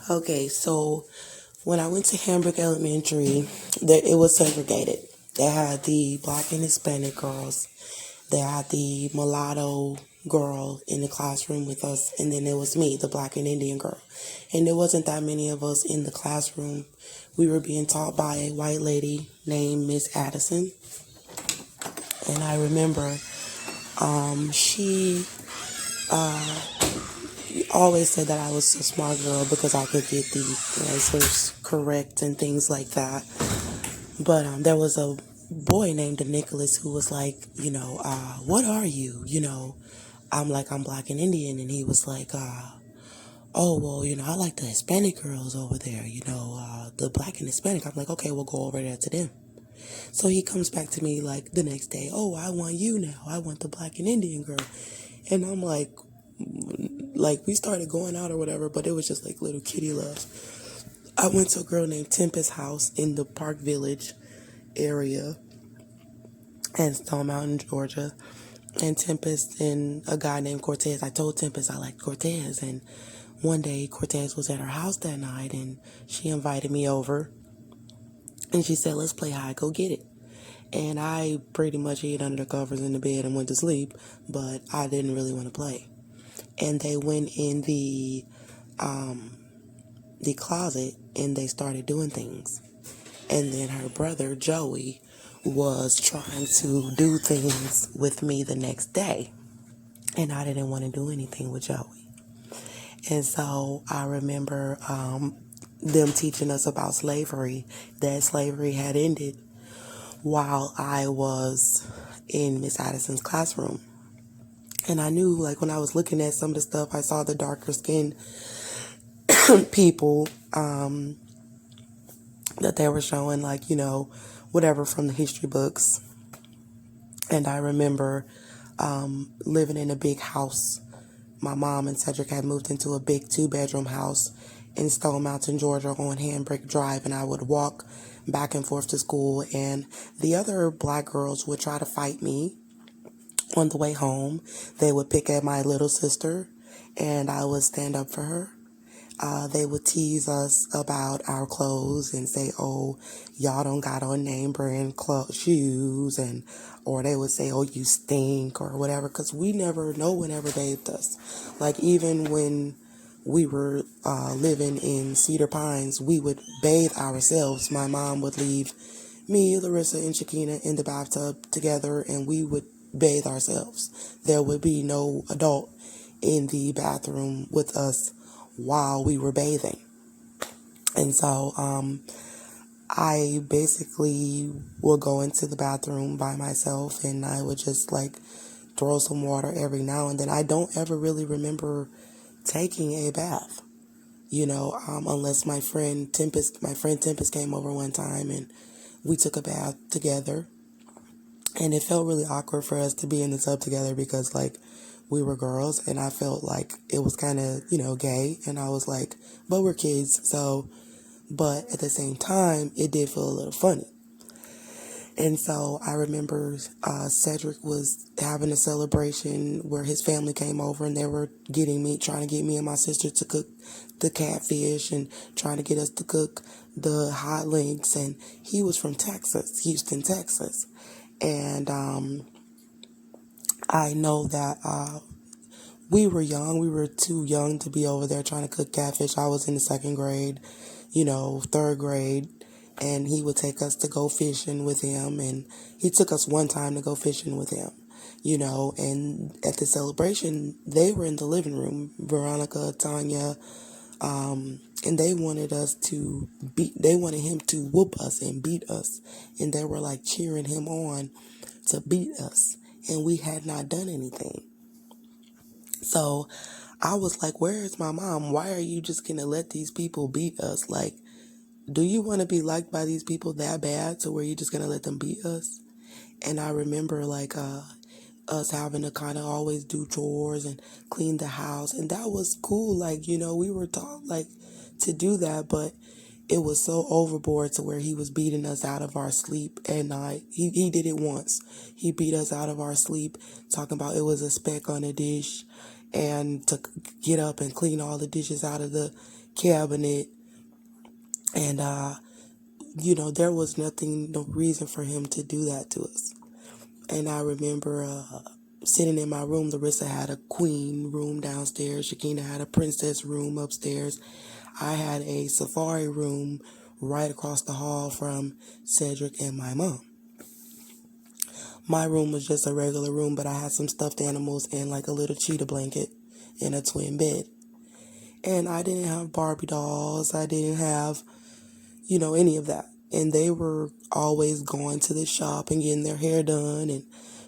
Okay, so when I went to Hamburg Elementary, it was segregated. They had the black and Hispanic girls. They had the mulatto girl in the classroom with us, and then it was me, the black and Indian girl. And there wasn't that many of us in the classroom. We were being taught by a white lady named Miss Addison. And I remember she always said that I was a smart girl because I could get the answers correct and things like that. But there was a boy named Nicholas who was like, what are you? I'm like, I'm black and Indian. And he was like, oh, well, I like the Hispanic girls over there, the black and Hispanic. I'm like, okay, we'll go over there to them. So he comes back to me like the next day, oh, I want you now. I want the black and Indian girl. And I'm like we started going out or whatever, but it was just like little kitty loves. I went to a girl named Tempest's house in the Park Village area in Stone Mountain, Georgia. And Tempest and a guy named Cortez. I told Tempest I liked Cortez. And one day Cortez was at her house that night and she invited me over. And she said, let's play hide, go get it. And I pretty much hid under the covers in the bed and went to sleep. But I didn't really want to play. And they went in the closet and they started doing things. And then her brother, Joey, was trying to do things with me the next day. And I didn't want to do anything with Joey. And so I remember them teaching us about slavery, that slavery had ended while I was in Miss Addison's classroom. And I knew, like, when I was looking at some of the stuff, I saw the darker skinned people that they were showing, like, whatever from the history books. And I remember living in a big house. My mom and Cedric had moved into a big 2-bedroom house in Stone Mountain, Georgia on Handbrake Drive. And I would walk back and forth to school. And the other black girls would try to fight me on the way home. They would pick at my little sister and I would stand up for her. They would tease us about our clothes and say, oh, y'all don't got on name brand shoes, or they would say, oh, you stink or whatever, because no one ever bathed us. Like, even when we were living in Cedar Pines, we would bathe ourselves. My mom would leave me, Larissa, and Shakina in the bathtub together, and we would bathe ourselves. There would be no adult in the bathroom with us while we were bathing. And so I basically would go into the bathroom by myself and I would just like throw some water every now and then. I don't ever really remember taking a bath, unless my friend Tempest came over one time and we took a bath together. And it felt really awkward for us to be in the tub together because, like, we were girls, and I felt like it was kind of, gay. And I was like, but we're kids, so, but at the same time, it did feel a little funny. And so I remember Cedric was having a celebration where his family came over and they were trying to get me and my sister to cook the catfish and trying to get us to cook the hot links. And he was from Texas, Houston, Texas. And I know that we were young. We were too young to be over there trying to cook catfish. I was in the 2nd grade, 3rd grade. And he would take us to go fishing with him. And he took us one time to go fishing with him, And at the celebration, they were in the living room, Veronica, Tanya, and they wanted him to whoop us and beat us. And they were like cheering him on to beat us. And we had not done anything. So I was like, where is my mom? Why are you just going to let these people beat us? Like, do you want to be liked by these people that bad to where you're just going to let them beat us? And I remember like us having to kind of always do chores and clean the house. And that was cool. Like, we were taught like to do that, but it was so overboard to where he was beating us out of our sleep at night. He did it once. He beat us out of our sleep, talking about it was a speck on a dish. and to get up and clean all the dishes out of the cabinet. And, there was no reason for him to do that to us. And I remember sitting in my room. Larissa had a queen room downstairs. Shakina had a princess room upstairs. I had a safari room right across the hall from Cedric and my mom. My room was just a regular room, but I had some stuffed animals and like a little cheetah blanket and a twin bed. And I didn't have Barbie dolls. I didn't have, any of that. And they were always going to the shop and getting their hair done and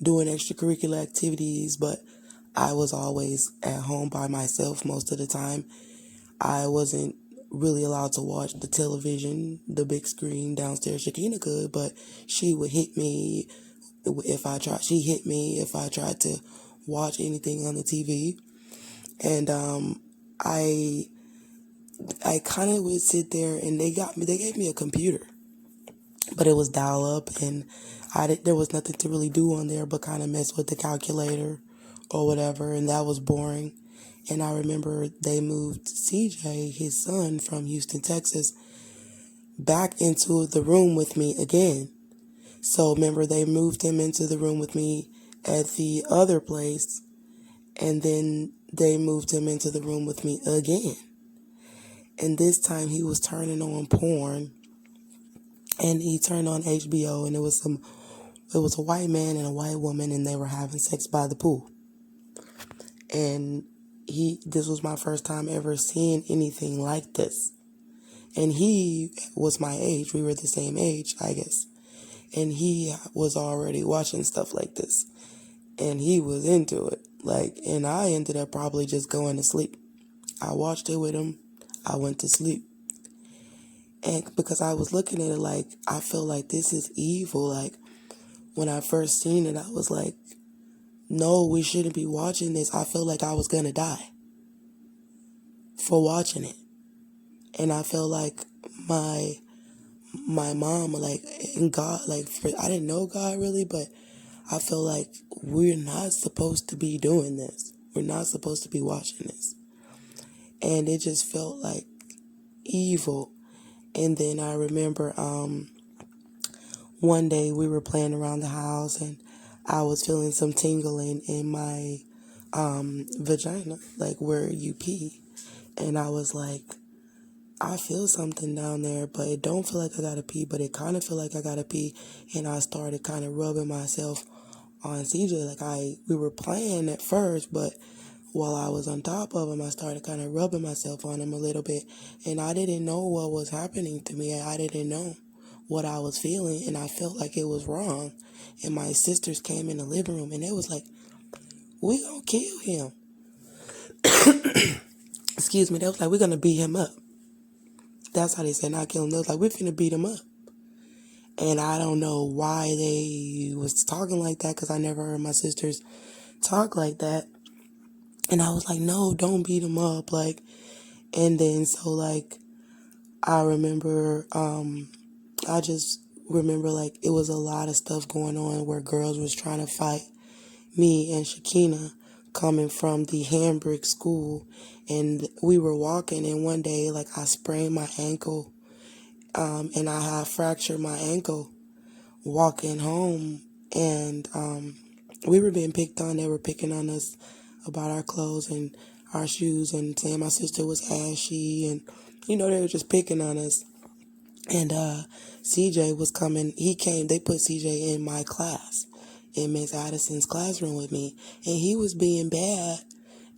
doing extracurricular activities. But I was always at home by myself most of the time. I wasn't really allowed to watch the television, the big screen downstairs. Shakina could, but she would hit me if I tried. She hit me if I tried to watch anything on the TV. And I kind of would sit there, and they gave me a computer, but it was dial up, and there was nothing to really do on there but kind of mess with the calculator or whatever, and that was boring. And I remember they moved CJ, his son from Houston, Texas, back into the room with me again. So remember, they moved him into the room with me at the other place, and then they moved him into the room with me again. And this time he was turning on porn, and he turned on HBO, and it was a white man and a white woman, and they were having sex by the pool. And this was my first time ever seeing anything like this. And he was my age. We were the same age, I guess. And he was already watching stuff like this. And he was into it. And I ended up probably just going to sleep. I watched it with him. I went to sleep. And because I was looking at it I feel like this is evil. When I first seen it, I was like, no, we shouldn't be watching this. I felt like I was going to die for watching it. And I felt like my mom, and God, I didn't know God really, but I feel like we're not supposed to be doing this. We're not supposed to be watching this. And it just felt like evil. And then I remember one day we were playing around the house, and I was feeling some tingling in my vagina, where you pee. And I was like, I feel something down there, but it don't feel like I gotta pee, but it kind of feel like I gotta pee. And I started kind of rubbing myself on CJ. We were playing at first, but while I was on top of him, I started kind of rubbing myself on him a little bit. And I didn't know what was happening to me. I didn't know what I was feeling, and I felt like it was wrong. And my sisters came in the living room, and they was like, we gonna kill him. Excuse me. They was like, we're gonna beat him up. That's how they said, not kill him. They was like, we're finna beat him up. And I don't know why they was talking like that, because I never heard my sisters talk like that. And I was like, no, don't beat him up. And then I remember, I just remember it was a lot of stuff going on where girls was trying to fight me and Shakina coming from the Hambrick school. And we were walking, and one day, I sprained my ankle, and I had fractured my ankle walking home. And we were being picked on. They were picking on us about our clothes and our shoes, and saying my sister was ashy, and they were just picking on us. And CJ was coming. They put CJ in my class, in Miss Addison's classroom with me, and he was being bad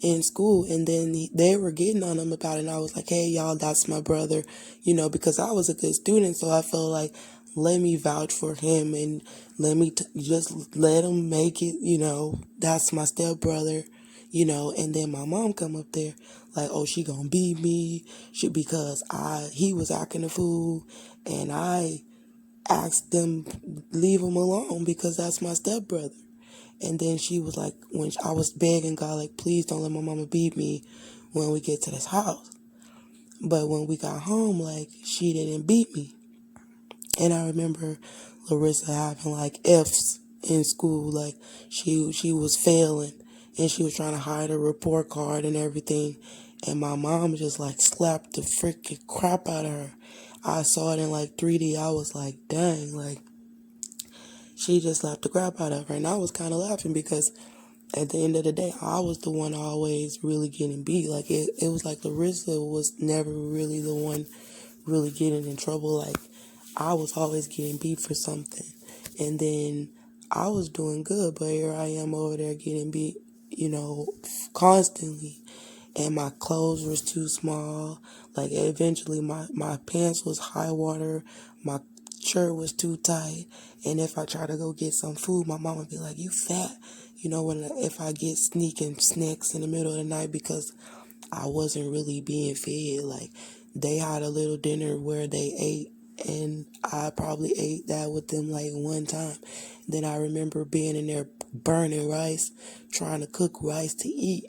in school. And then they were getting on him about it, and I was like, hey, y'all, that's my brother, because I was a good student, so I felt like, let me vouch for him, and let me just let him make it, that's my stepbrother, and then my mom come up there oh, she gonna beat me, because he was acting a fool, and I asked them leave him alone because that's my stepbrother. And then she was like, when I was begging God, please don't let my mama beat me when we get to this house. But when we got home, she didn't beat me. And I remember Larissa having F's in school, she was failing, and she was trying to hide her report card and everything. And my mom just like slapped the freaking crap out of her. I saw it in like 3D. I was like, dang, like she just slapped the crap out of her. And I was kind of laughing because at the end of the day, I was the one always really getting beat. Like it was like Larissa was never really the one really getting in trouble. Like I was always getting beat for something. And then I was doing good, but here I am over there getting beat, constantly. And my clothes was too small. Like eventually my pants was high water. My shirt was too tight. And if I try to go get some food, my mom would be like, "You fat." If I get sneaking snacks in the middle of the night because I wasn't really being fed. Like they had a little dinner where they ate, and I probably ate that with them like one time. Then I remember being in there burning rice, trying to cook rice to eat.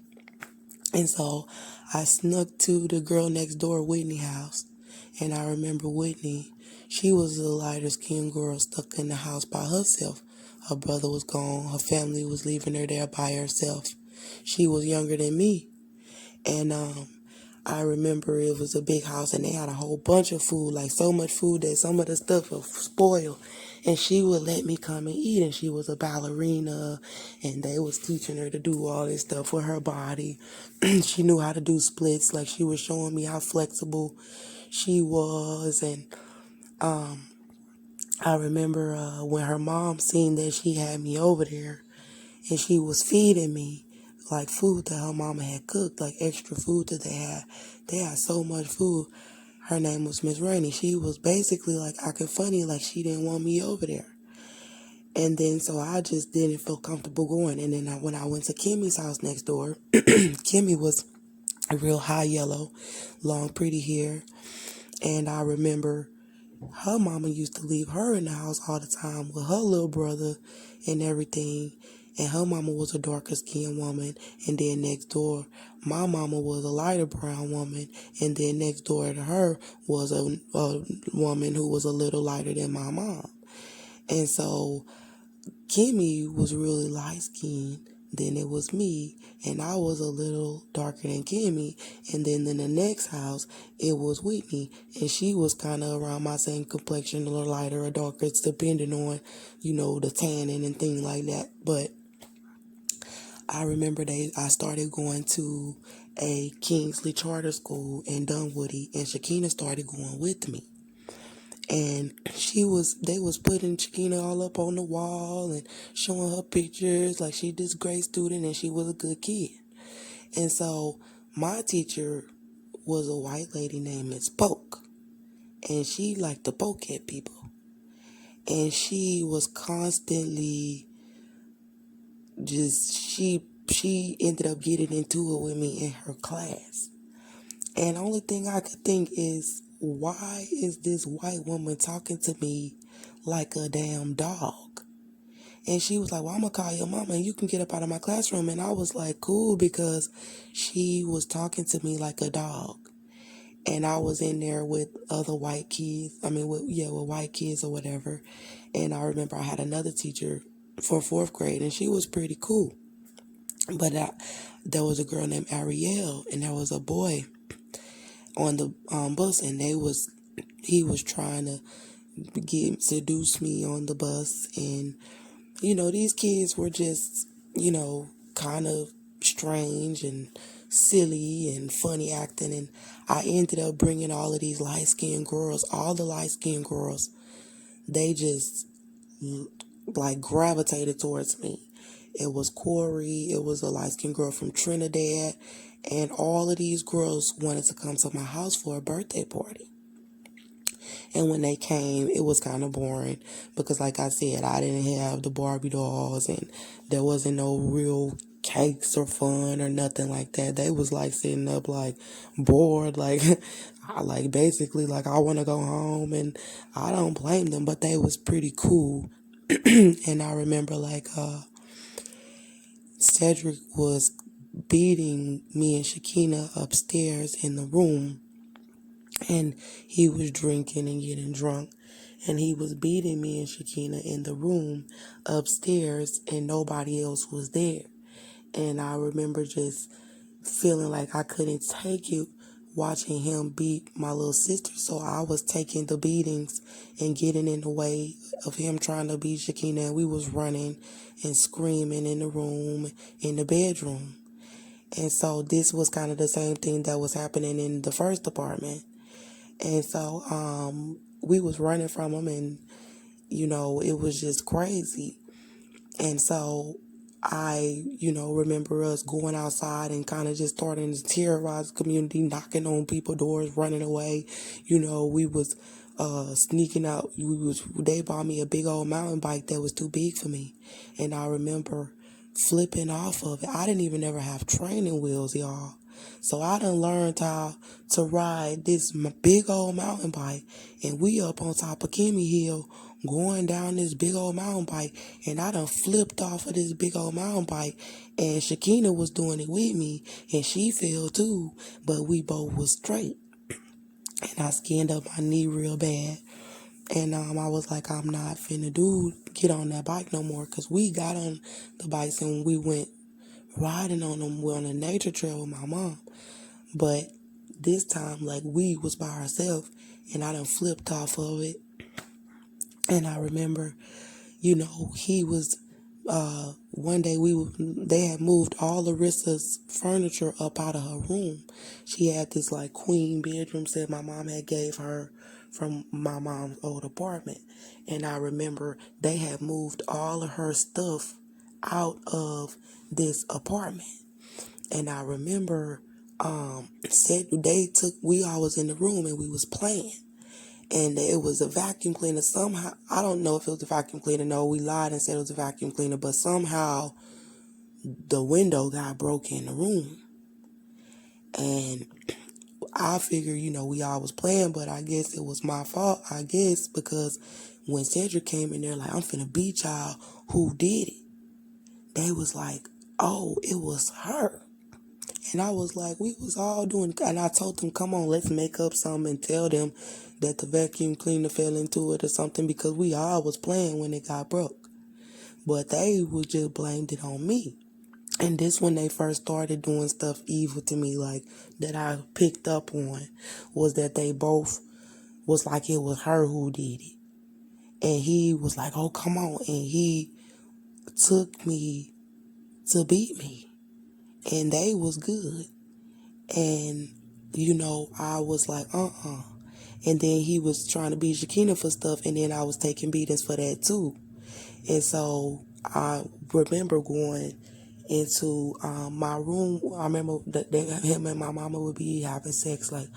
And so I snuck to the girl next door, Whitney house. And I remember Whitney, she was a lighter skinned girl stuck in the house by herself. Her brother was gone. Her family was leaving her there by herself. She was younger than me. And I remember it was a big house and they had a whole bunch of food, like so much food that some of the stuff was spoiled. And she would let me come and eat, and she was a ballerina and they was teaching her to do all this stuff with her body. She knew how to do splits, like she was showing me how flexible she was. And I remember when her mom seen that she had me over there and she was feeding me like food that her mama had cooked, like extra food that they had. They had so much food. Her name was Miss Rainey. She was basically like acting funny, like she didn't want me over there. And then so I just didn't feel comfortable going. And then when I went to Kimmy's house next door, Kimmy was a real high yellow, long, pretty hair. And I remember her mama used to leave her in the house all the time with her little brother and everything. And her mama was a darker skinned woman. And then next door, my mama was a lighter brown woman. And then next door to her was a woman who was a little lighter than my mom. And so Kimmy was really light skinned. Then it was me, and I was a little darker than Kimmy. And then in the next house, it was Whitney, and she was kind of around my same complexion, or lighter or darker, it's depending on, the tanning and things like that. But I remember I started going to a Kingsley charter school in Dunwoody, and Shakina started going with me. And they was putting Shakina all up on the wall and showing her pictures like she this great student and she was a good kid. And so my teacher was a white lady named Miss Poke, and she liked to poke at people. And she was constantly she ended up getting into it with me in her class. And the only thing I could think is, why is this white woman talking to me like a damn dog? And she was like, "Well, I'm going to call your mama and you can get up out of my classroom." And I was like, cool, because she was talking to me like a dog. And I was in there with other white kids. With white kids or whatever. And I remember I had another teacher for 4th grade, and she was pretty cool. But there was a girl named Ariel, and there was a boy on the bus, and he was trying to seduce me on the bus. And these kids were just kind of strange and silly and funny acting. And I ended up bringing all of these light-skinned girls, all the light-skinned girls, they just like gravitated towards me. It was Corey, it was a light-skinned girl from Trinidad, and all of these girls wanted to come to my house for a birthday party. And when they came, it was kind of boring because, like I said, I didn't have the Barbie dolls, and there wasn't no real cakes or fun or nothing like that. They was like sitting up like bored, like basically like I want to go home, and I don't blame them, but they was pretty cool. And I remember Cedric was beating me and Shakina upstairs in the room, and he was drinking and getting drunk, and he was beating me and Shakina in the room upstairs, and nobody else was there. And I remember just feeling like I couldn't take it watching him beat my little sister. So I was taking the beatings and getting in the way of him trying to beat Shakina. And we was running and screaming in the room, in the bedroom. And so this was kind of the same thing that was happening in the first apartment. And so we was running from him, and, it was just crazy. And so remember us going outside and kind of just starting to terrorize the community, knocking on people's doors, running away. We was sneaking out. They bought me a big old mountain bike that was too big for me. And I remember flipping off of it. I didn't even ever have training wheels, y'all. So I done learned how to ride this big old mountain bike, and we up on top of Kimmy Hill going down this big old mountain bike, and I done flipped off of this big old mountain bike, and Shakina was doing it with me, and she fell too, but we both was straight, and I skinned up my knee real bad. And I was like, I'm not finna get on that bike no more, because we got on the bikes and we went riding on them. We're on a nature trail with my mom. But this time, like, we was by ourselves, and I done flipped off of it. And I remember, he was, one day they had moved all Larissa's furniture up out of her room. She had this, like, queen bedroom set my mom had gave her from my mom's old apartment. And I remember they had moved all of her stuff out of this apartment. And I remember we all was in the room and we was playing. And it was a vacuum cleaner. Somehow, I don't know if it was a vacuum cleaner. No, we lied and said it was a vacuum cleaner. But somehow, the window got broke in the room. And I figured, we all was playing, but I guess it was my fault. I guess because when Cedric came in there like, I'm finna beat y'all, who did it? They was like, oh, it was her. And I was like, we was all doing, and I told them, come on, let's make up something and tell them that the vacuum cleaner fell into it or something, because we all was playing when it got broke. But they would just blamed it on me. And this when they first started doing stuff evil to me, like, that I picked up on, was that they both was like it was her who did it. And he was like, oh, come on. And he took me to beat me. And they was good. And, I was like, And then he was trying to beat Shakina for stuff, and then I was taking beatings for that too. And so I remember going into my room. I remember that him and my mama would be having sex like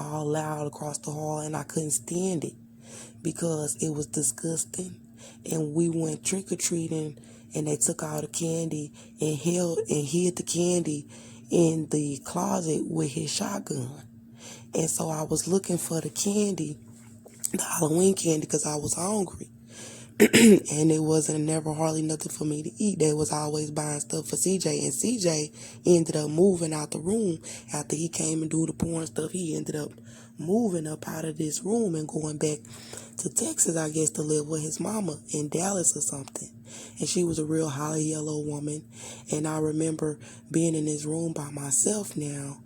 all loud across the hall, and I couldn't stand it because it was disgusting. And we went trick-or-treating, and they took all the candy and hid the candy in the closet with his shotgun. And so I was looking for the candy, the Halloween candy, because I was hungry. And it wasn't never hardly nothing for me to eat. They was always buying stuff for CJ, and CJ ended up moving out the room after he came and do the porn stuff. He ended up moving up out of this room and going back to Texas, I guess, to live with his mama in Dallas or something. And she was a real holly yellow woman. And I remember being in this room by myself now,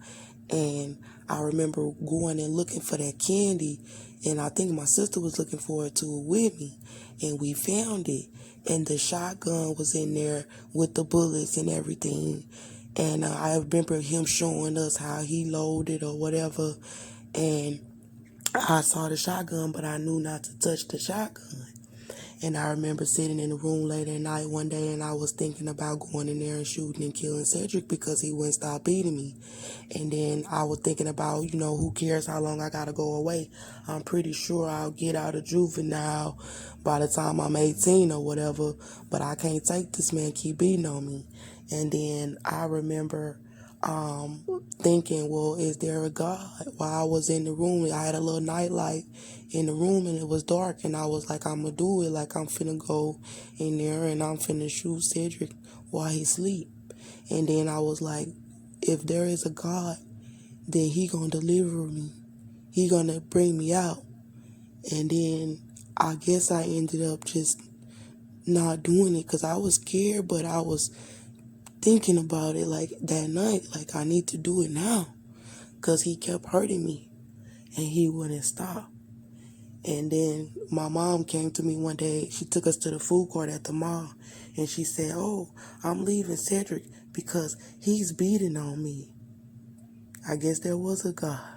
and I remember going and looking for that candy, and I think my sister was looking for it too with me, and we found it, and the shotgun was in there with the bullets and everything. And I remember him showing us how he loaded or whatever, and I saw the shotgun, but I knew not to touch the shotgun. And I remember sitting in the room late at night one day, and I was thinking about going in there and shooting and killing Cedric because he wouldn't stop beating me. And then I was thinking about, who cares how long I gotta go away? I'm pretty sure I'll get out of juvenile by the time I'm 18 or whatever, but I can't take this man keep beating on me. And then I remember thinking, well, is there a God? While I was in the room, I had a little nightlight in the room, and it was dark, and I was like, I'm gonna do it. Like, I'm finna go in there and I'm finna shoot Cedric while he sleep. And then I was like, if there is a God, then he gonna deliver me. He gonna bring me out. And then I guess I ended up just not doing it because I was scared, but I was thinking about it like that night, like I need to do it now. Because he kept hurting me and he wouldn't stop. And then my mom came to me one day. She took us to the food court at the mall. And she said, "Oh, I'm leaving Cedric because he's beating on me." I guess there was a God.